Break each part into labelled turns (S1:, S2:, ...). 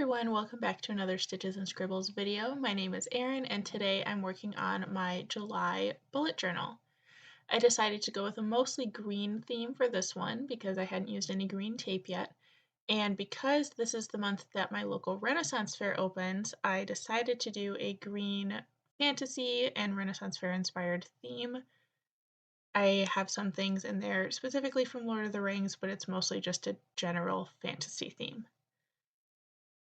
S1: everyone, welcome back to another Stitches and Scribbles video. My name is Erin and today I'm working on my July bullet journal. I decided to go with a mostly green theme for this one because I hadn't used any green tape yet, and because this is the month that my local Renaissance Fair opens, I decided to do a green fantasy and Renaissance Fair inspired theme. I have some things in there specifically from Lord of the Rings, but it's mostly just a general fantasy theme.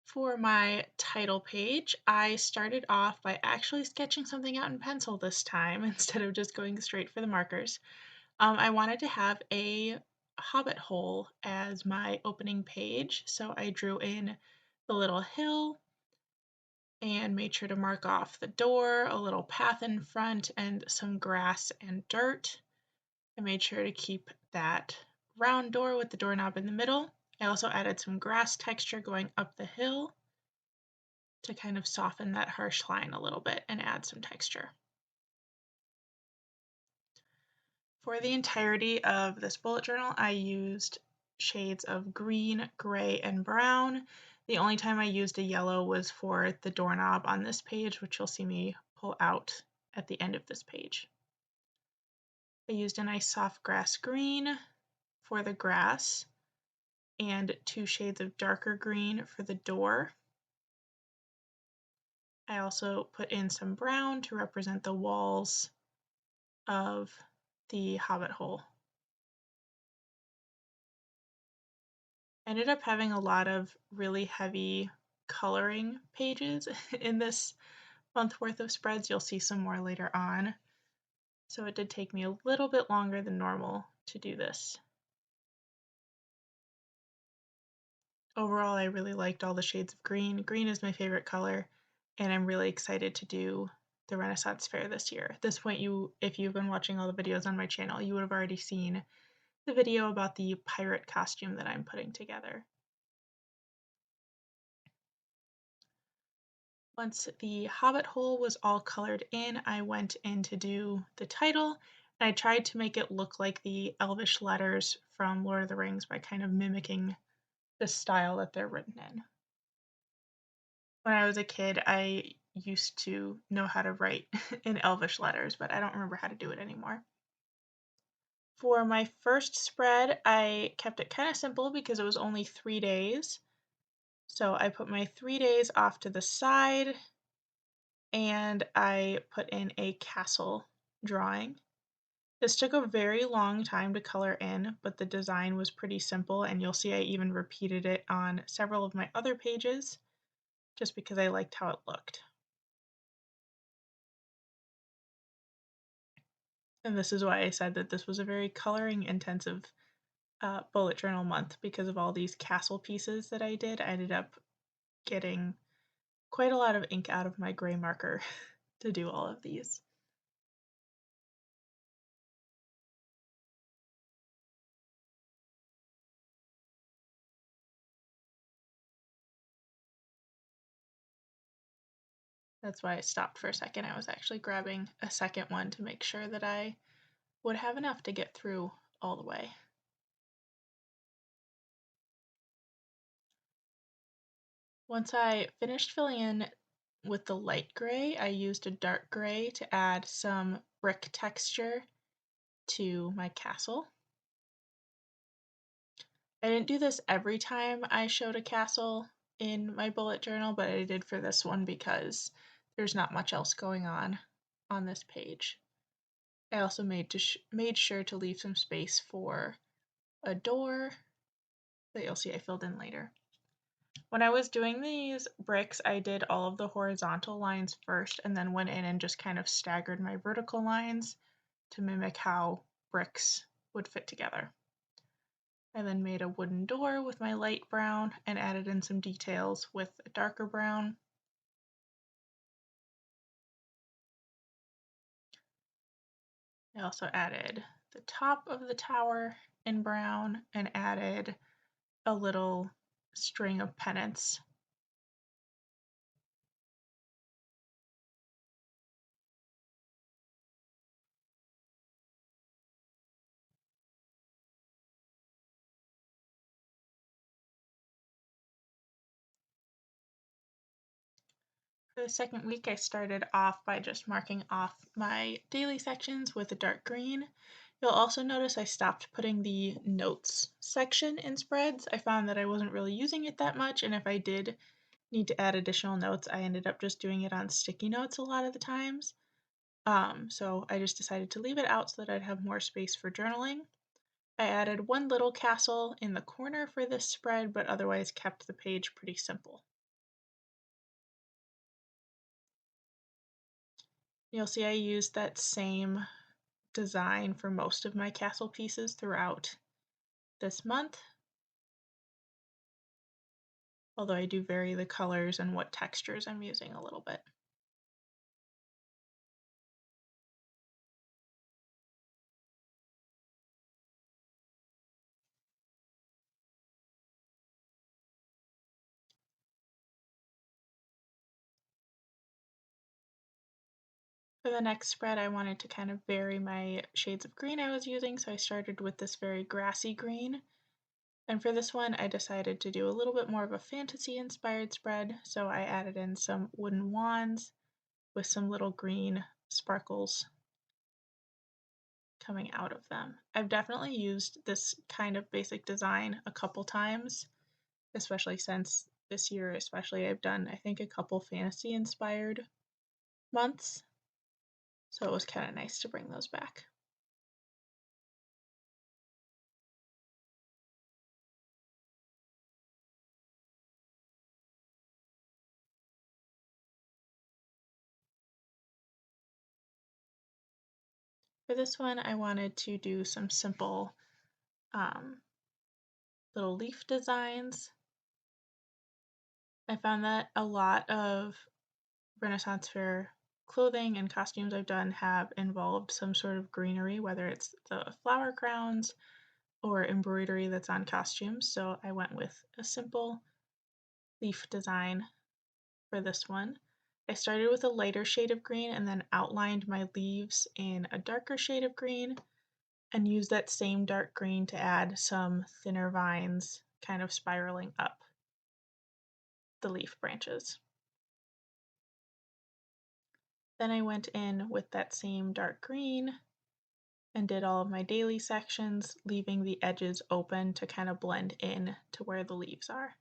S1: For my title page, I started off by actually sketching something out in pencil this time instead of just going straight for the markers. I wanted to have a hobbit hole as my opening page, so I drew in the little hill and made sure to mark off the door, a little path in front, and some grass and dirt. I made sure to keep that round door with the doorknob in the middle. I also added some grass texture going up the hill to kind of soften that harsh line a little bit and add some texture. For the entirety of this bullet journal, I used shades of green, gray, and brown. The only time I used a yellow was for the doorknob on this page, which you'll see me pull out at the end of this page. I used a nice soft grass green for the grass and 2 shades of darker green for the door. I also put in some brown to represent the walls of the hobbit hole. I ended up having a lot of really heavy coloring pages in this month worth of spreads. You'll see some more later on. So it did take me a little bit longer than normal to do this. Overall, I really liked all the shades of green. Green is my favorite color, and I'm really excited to do the Renaissance Fair this year. At this point, if you've been watching all the videos on my channel, you would have already seen the video about the pirate costume that I'm putting together. Once the hobbit hole was all colored in, I went in to do the title, and I tried to make it look like the Elvish letters from Lord of the Rings by kind of mimicking the style that they're written in. When I was a kid, I used to know how to write in Elvish letters, but I don't remember how to do it anymore. For my first spread, I kept it kind of simple because it was only 3 days. So I put my 3 days off to the side and I put in a castle drawing. This took a very long time to color in, but the design was pretty simple, and you'll see I even repeated it on several of my other pages just because I liked how it looked. And this is why I said that this was a very coloring intensive bullet journal month, because of all these castle pieces that I did. I ended up getting quite a lot of ink out of my gray marker to do all of these. That's why I stopped for a second. I was actually grabbing a second one to make sure that I would have enough to get through all the way. Once I finished filling in with the light gray, I used a dark gray to add some brick texture to my castle. I didn't do this every time I showed a castle in my bullet journal, but I did for this one because there's not much else going on this page. I also made sure to leave some space for a door that you'll see I filled in later. When I was doing these bricks, I did all of the horizontal lines first and then went in and just kind of staggered my vertical lines to mimic how bricks would fit together. I then made a wooden door with my light brown and added in some details with a darker brown. I also added the top of the tower in brown and added a little string of pennants. For the second week, I started off by just marking off my daily sections with a dark green. You'll also notice I stopped putting the notes section in spreads. I found that I wasn't really using it that much, and if I did need to add additional notes, I ended up just doing it on sticky notes a lot of the times. So I just decided to leave it out so that I'd have more space for journaling. I added one little castle in the corner for this spread, but otherwise kept the page pretty simple. You'll see I used that same design for most of my castle pieces throughout this month, although I do vary the colors and what textures I'm using a little bit. For the next spread, I wanted to kind of vary my shades of green I was using, so I started with this very grassy green. And for this one, I decided to do a little bit more of a fantasy-inspired spread, so I added in some wooden wands with some little green sparkles coming out of them. I've definitely used this kind of basic design a couple times, especially since this year, especially I've done, I think, a couple fantasy-inspired months, so it was kind of nice to bring those back. For this one, I wanted to do some simple um, little leaf designs. I found that a lot of Renaissance fair clothing and costumes I've done have involved some sort of greenery, whether it's the flower crowns or embroidery that's on costumes. So I went with a simple leaf design for this one. I started with a lighter shade of green and then outlined my leaves in a darker shade of green and used that same dark green to add some thinner vines kind of spiraling up the leaf branches. Then I went in with that same dark green and did all of my daily sections, leaving the edges open to kind of blend in to where the leaves are.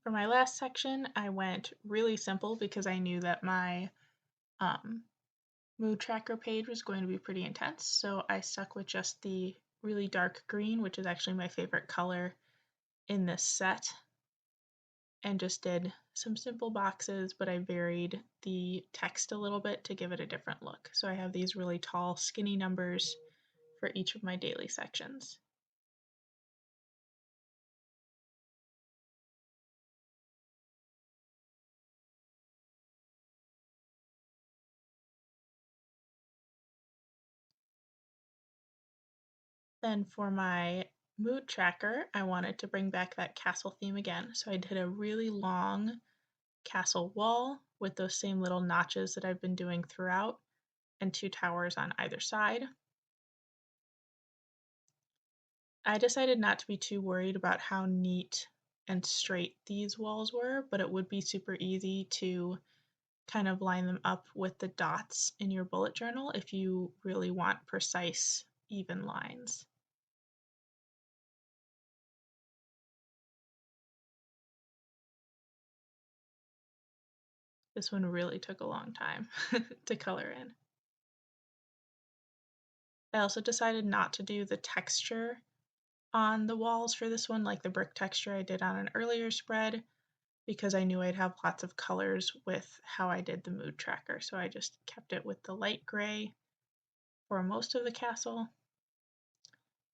S1: For my last section, I went really simple because I knew that my mood tracker page was going to be pretty intense, so I stuck with just the really dark green, which is actually my favorite color in this set, and just did some simple boxes, but I varied the text a little bit to give it a different look. So I have these really tall, skinny numbers for each of my daily sections. Then for my mood tracker, I wanted to bring back that castle theme again. So I did a really long castle wall with those same little notches that I've been doing throughout and two towers on either side. I decided not to be too worried about how neat and straight these walls were, but it would be super easy to kind of line them up with the dots in your bullet journal if you really want precise, even lines. This one really took a long time to color in. I also decided not to do the texture on the walls for this one, like the brick texture I did on an earlier spread, because I knew I'd have lots of colors with how I did the mood tracker. So I just kept it with the light gray for most of the castle.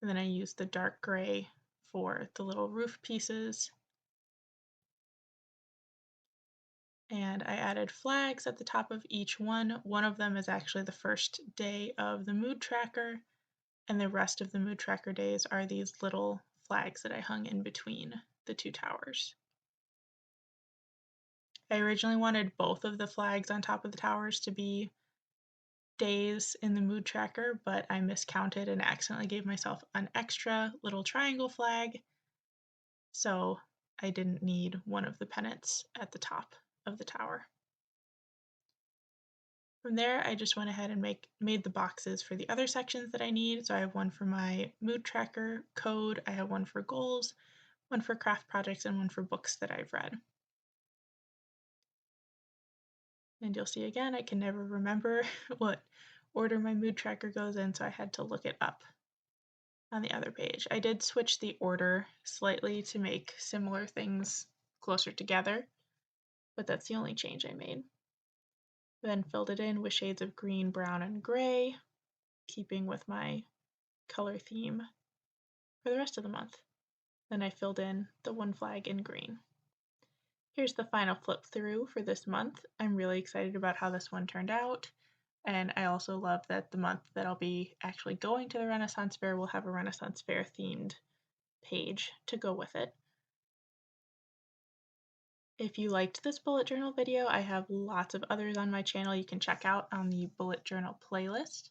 S1: And then I used the dark gray for the little roof pieces. And I added flags at the top of each one. One of them is actually the first day of the mood tracker, and the rest of the mood tracker days are these little flags that I hung in between the two towers. I originally wanted both of the flags on top of the towers to be days in the mood tracker, but I miscounted and accidentally gave myself an extra little triangle flag, so I didn't need one of the pennants at the top of the tower. From there, I just went ahead and made the boxes for the other sections that I need. So I have one for my mood tracker code, I have one for goals, one for craft projects, and one for books that I've read. And you'll see again, I can never remember what order my mood tracker goes in, so I had to look it up on the other page. I did switch the order slightly to make similar things closer together, but that's the only change I made. Then filled it in with shades of green, brown, and gray, keeping with my color theme for the rest of the month. Then I filled in the one flag in green. Here's the final flip through for this month. I'm really excited about how this one turned out. And I also love that the month that I'll be actually going to the Renaissance Fair will have a Renaissance Fair themed page to go with it. If you liked this bullet journal video, I have lots of others on my channel you can check out on the bullet journal playlist.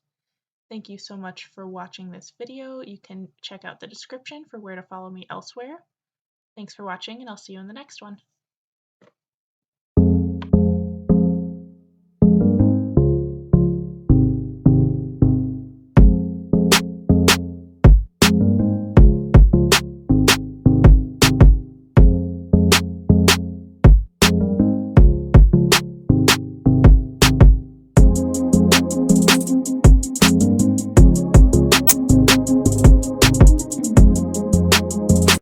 S1: Thank you so much for watching this video. You can check out the description for where to follow me elsewhere. Thanks for watching, and I'll see you in the next one.